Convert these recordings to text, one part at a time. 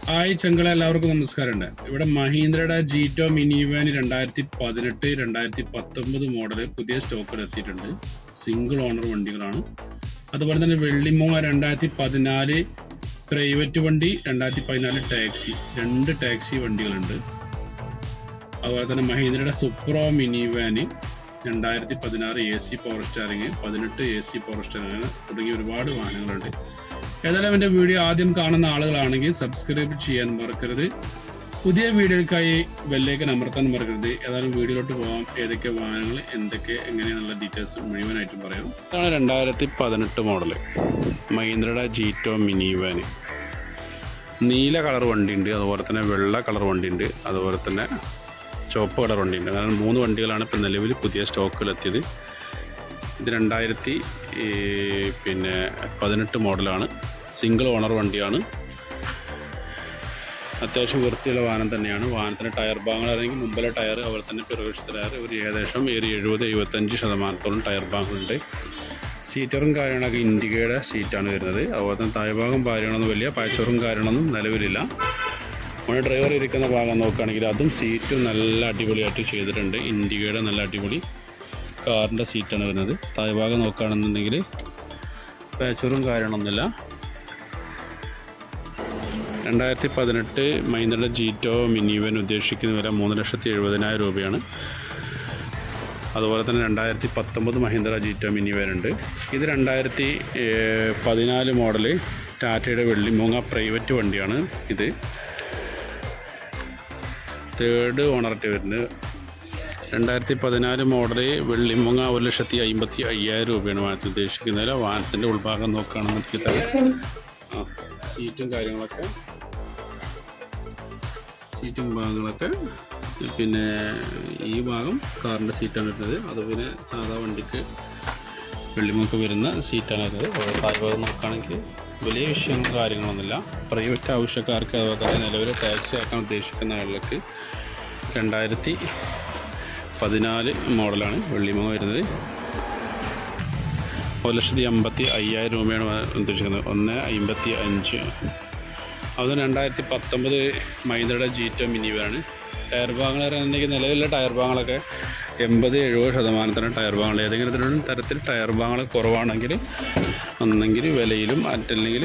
Hi ചങ്കള, എല്ലാവർക്കും നമസ്കാരമുണ്ട്. ഇവിടെ മഹീന്ദ്രയുടെ ജീറ്റോ മിനി വാൻ 2018 2019 മോഡല് പുതിയ സ്റ്റോക്കിൽ എത്തിയിട്ടുണ്ട്. സിംഗിൾ ഓണർ വണ്ടികളാണ്. അതുപോലെ തന്നെ വെള്ളിമൂങ്ങ 2014 പ്രൈവറ്റ് വണ്ടി, 2014 ടാക്സി, 2 ടാക്സി വണ്ടികളുണ്ട്. അതുപോലെ തന്നെ മഹീന്ദ്രയുടെ Supro mini van 2016 AC power steering, 18 AC power steering തുടങ്ങിയ ഒരുപാട് വാഹനങ്ങളുണ്ട്. ഏതായാലും എൻ്റെ വീഡിയോ ആദ്യം കാണുന്ന ആളുകളാണെങ്കിൽ സബ്സ്ക്രൈബ് ചെയ്യാൻ മറക്കരുത്. പുതിയ വീഡിയോയ്ക്കായി ബെല്ലൈക്കൻ അമർത്താൻ മറക്കരുത്. ഏതായാലും വീഡിയോയിലോട്ട് പോകാം. ഏതൊക്കെ വാഹനങ്ങൾ, എന്തൊക്കെ, എങ്ങനെയാണെന്നുള്ള ഡീറ്റെയിൽസ് മുഴുവനായിട്ടും പറയാം. ഇതാണ് 2018 മോഡല് മഹീന്ദ്രയുടെ ജീറ്റോ മിനി വാന്. നീല കളർ വണ്ടിയുണ്ട്, അതുപോലെ തന്നെ വെള്ള കളർ വണ്ടിയുണ്ട്, അതുപോലെ തന്നെ ചുവപ്പ് കളർ വണ്ടിയുണ്ട്. അങ്ങനെ 3 വണ്ടികളാണ് ഇപ്പോൾ നിലവിൽ പുതിയ സ്റ്റോക്കിലെത്തിയത്. ഇത് 2018 മോഡലാണ്. സിംഗിൾ ഓണർ വണ്ടിയാണ്. അത്യാവശ്യം വൃത്തിയുള്ള വാഹനം തന്നെയാണ്. വാഹനത്തിൻ്റെ ടയർ ഭാഗങ്ങളാണെങ്കിൽ മുമ്പിലെ ടയർ, അതുപോലെ തന്നെ പിറകുവശത്തെ ടയർ ഒരു ഏകദേശം 70-75% ടയർ ഭാഗങ്ങളുണ്ട്. സീറ്ററും കാര്യങ്ങളൊക്കെ ഇൻഡിക്കയുടെ സീറ്റാണ് വരുന്നത്. അതുപോലെ തന്നെ താഴ്ഭാഗം കാര്യങ്ങളൊന്നും വലിയ പാച്ചറും കാര്യങ്ങളൊന്നും നിലവിലില്ല. നമ്മുടെ ഡ്രൈവർ ഇരിക്കുന്ന ഭാഗം നോക്കുകയാണെങ്കിൽ അതും സീറ്റ് നല്ല അടിപൊളിയായിട്ട് ചെയ്തിട്ടുണ്ട്. ഇൻഡിക്കയുടെ നല്ല അടിപൊളി കാറിൻ്റെ സീറ്റാണ് വരുന്നത്. താഴ്ഭാഗം നോക്കുകയാണെന്നുണ്ടെങ്കിൽ പാച്ചറും കാര്യങ്ങളൊന്നുമില്ല. 2018 മഹീന്ദ്രയുടെ ജീറ്റോ മിനി വാൻ ഉദ്ദേശിക്കുന്ന വില 3,70,000 രൂപയാണ്. അതുപോലെ തന്നെ 2019 മഹീന്ദ്ര ജീറ്റോ മിനി വാൻ ഉണ്ട്. ഇത് 2014 മോഡല് ടാറ്റയുടെ വെള്ളിമൂങ്ങ പ്രൈവറ്റ് വണ്ടിയാണ്. ഇത് 3rd ഓണറായിട്ട് വരുന്നത്. 2014 മോഡല് വെള്ളിമൂങ്ങ 1,55,000 രൂപയാണ് വാഹനത്തിൽ ഉദ്ദേശിക്കുന്നത്. വാഹനത്തിൻ്റെ ഉൾഭാഗം നോക്കുകയാണെന്നുണ്ടെങ്കിൽ സീറ്റും ഭാഗങ്ങളൊക്കെ പിന്നെ ഈ ഭാഗം കാറിൻ്റെ സീറ്റാണ് വരുന്നത്. അത് പിന്നെ സാധാ വണ്ടിക്ക് വെള്ളിമൂക്ക് വരുന്ന സീറ്റാണ് വരുന്നത്. താഴ്ഭാഗം നോക്കുകയാണെങ്കിൽ വലിയ വിഷയങ്ങളും കാര്യങ്ങളൊന്നുമില്ല. പ്രൈവറ്റ് ആവശ്യക്കാർക്ക്, അതുപോലെ തന്നെ നിലവിൽ ടാക്സി ആക്കാൻ ഉദ്ദേശിക്കുന്ന ആളുകൾക്ക് 2014 മോഡലാണ് വെള്ളിമൂങ്ങ വരുന്നത്. 1,55,000 രൂപയാണ് ഉദ്ദേശിക്കുന്നത്. 1,55,000. അത് 2019 മഹീന്ദ്രയുടെ ജീറ്റോ മിനി വാനാണ്. ടയർ ഭാഗങ്ങൾ പറയുകയാണെങ്കിൽ നിലവിലുള്ള ടയർ ഭാഗങ്ങളൊക്കെ 80-70% ടയർ ഭാഗങ്ങൾ. ഏതെങ്കിലും തരത്തിൽ ടയർ ഭാഗങ്ങൾ കുറവാണെങ്കിൽ ഒന്നെങ്കിൽ വിലയിലും അല്ലെങ്കിൽ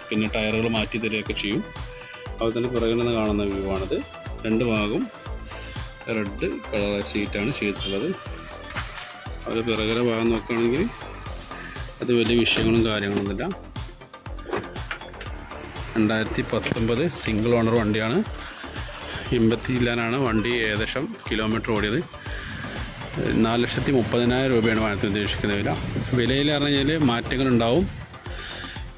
പിന്നെ ടയറുകൾ മാറ്റി തരികയൊക്കെ ചെയ്യും. അതുപോലെ തന്നെ പുറകിൽ നിന്ന് കാണുന്ന വ്യൂ ആണിത്. 2 ഭാഗവും റെഡ് കളർ ഷീറ്റാണ് ചെയ്തിട്ടുള്ളത്. അത് പിറകിലെ ഭാഗം നോക്കുകയാണെങ്കിൽ അത് വലിയ വിഷയങ്ങളും കാര്യങ്ങളൊന്നുമില്ല. 2019 സിംഗിൾ ഓണർ വണ്ടിയാണ്. 80,000 വണ്ടി ഏകദേശം കിലോമീറ്റർ ഓടിയത്. 4,30,000 രൂപയാണ് വാഹനത്തിന് ഉദ്ദേശിക്കുന്ന വില. വിലയിൽ പറഞ്ഞു കഴിഞ്ഞാൽ മാറ്റങ്ങളുണ്ടാവും.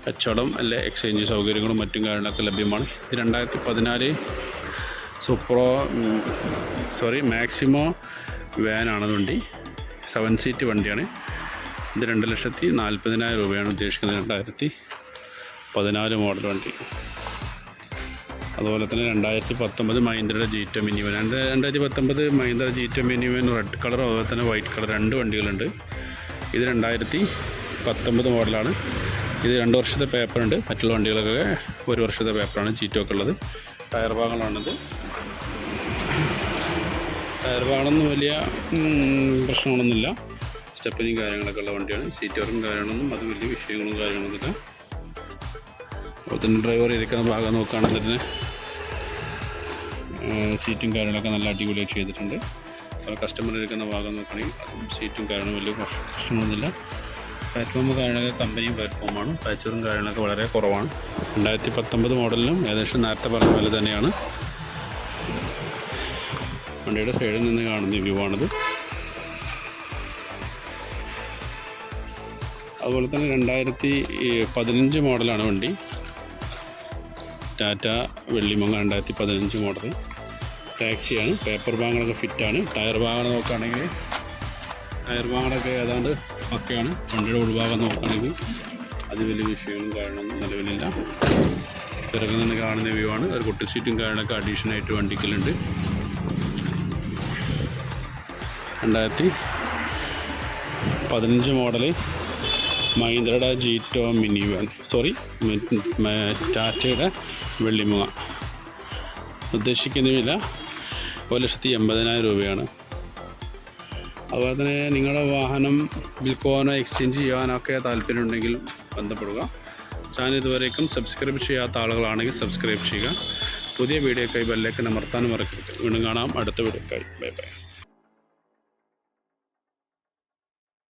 കച്ചവടം അല്ലെ എക്സ്ചേഞ്ച് സൗകര്യങ്ങളും മറ്റും കാര്യങ്ങളൊക്കെ ലഭ്യമാണ്. ഇത് 2014 മാക്സിമോ വാനാണ് വണ്ടി. 7 സീറ്റ് വണ്ടിയാണ്. ഇത് 2,40,000 രൂപയാണ് ഉദ്ദേശിക്കുന്നത്. 2014 മോഡൽ വണ്ടി. അതുപോലെ തന്നെ 2019 മഹീന്ദ്രയുടെ Jeeto mini van. 2019 Mahindra Jeeto mini van red colour, അതുപോലെ തന്നെ വൈറ്റ് കളർ 2 വണ്ടികളുണ്ട്. ഇത് 2019 മോഡലാണ്. ഇത് 2 വർഷത്തെ പേപ്പറുണ്ട്. മറ്റുള്ള വണ്ടികളൊക്കെ 1 വർഷത്തെ പേപ്പറാണ് ജീറ്റോക്കെ ഉള്ളത്. ടയർ ഭാഗങ്ങളാണിത്. ടയർ ഭാഗങ്ങളൊന്നും വലിയ പ്രശ്നങ്ങളൊന്നുമില്ല. സ്റ്റെപ്പിനും കാര്യങ്ങളൊക്കെ ഉള്ള വണ്ടിയാണ്. സീറ്ററും കാര്യങ്ങളൊന്നും അത് വലിയ വിഷയങ്ങളും കാര്യങ്ങളൊന്നുമില്ല. അതുപോലെ തന്നെ ഡ്രൈവർ ഇരിക്കുന്ന ഭാഗം നോക്കുകയാണെന്നുണ്ടെങ്കിൽ സീറ്റും കാര്യങ്ങളൊക്കെ നല്ല അടിപൊളിയായി ചെയ്തിട്ടുണ്ട്. കസ്റ്റമർ ഇരിക്കുന്ന ഭാഗം നോക്കുകയാണെങ്കിൽ അതും സീറ്റും കാര്യങ്ങളും വലിയ പ്രശ്നമൊന്നുമില്ല. പ്ലാറ്റ്ഫോം കാര്യങ്ങളൊക്കെ കമ്പനി പ്ലാറ്റ്ഫോമാണ്. പാച്ചറും കാര്യങ്ങളൊക്കെ വളരെ കുറവാണ്. 2019 മോഡലിനും ഏകദേശം നേരത്തെ പറഞ്ഞ പോലെ തന്നെയാണ്. വണ്ടിയുടെ സൈഡിൽ നിന്ന് കാണുന്ന വ്യൂ ആണിത്. അതുപോലെ തന്നെ 2015 മോഡലാണ് വണ്ടി. ടാറ്റ വെള്ളിമൂങ്ങ 2015 മോഡൽ ടാക്സിയാണ്. പേപ്പർ ഭാഗങ്ങളൊക്കെ ഫിറ്റാണ്. ടയർ ഭാഗങ്ങൾ നോക്കുകയാണെങ്കിൽ ടയർ ഭാഗങ്ങളൊക്കെ ഏതാണ്ട് ഒക്കെയാണ്. വണ്ടിയുടെ ഉൾഭാഗം നോക്കുകയാണെങ്കിൽ അത് വലിയ വിഷയങ്ങളും കാര്യങ്ങളൊന്നും നിലവിലില്ല. പിറകിൽ നിന്ന് കാണുന്ന വ്യൂ ആണ്. ഒരു കുട്ടി സീറ്റും കാര്യങ്ങളൊക്കെ അഡീഷണലായിട്ട് വണ്ടിക്കലുണ്ട്. 2015 മോഡല് മഹീന്ദ്രയുടെ ജീറ്റോ മിനി വാൻ, ടാറ്റയുടെ വെള്ളിമുഖ. ഉദ്ദേശിക്കുന്ന വില 1,80,000 രൂപയാണ്. അതുപോലെ തന്നെ നിങ്ങളുടെ വാഹനം വിൽക്കുവാനോ എക്സ്ചേഞ്ച് ചെയ്യാനൊക്കെ താല്പര്യമുണ്ടെങ്കിൽ ബന്ധപ്പെടുക. ചാനൽ ഇതുവരേക്കും സബ്സ്ക്രൈബ് ചെയ്യാത്ത ആളുകളാണെങ്കിൽ സബ്സ്ക്രൈബ് ചെയ്യുക. പുതിയ വീഡിയോക്കായി ബെല്ലൈക്കൺ അമർത്താനും മറക്കരുത്. വീണ്ടും കാണാം അടുത്ത വീഡിയോക്കായി. Bye bye.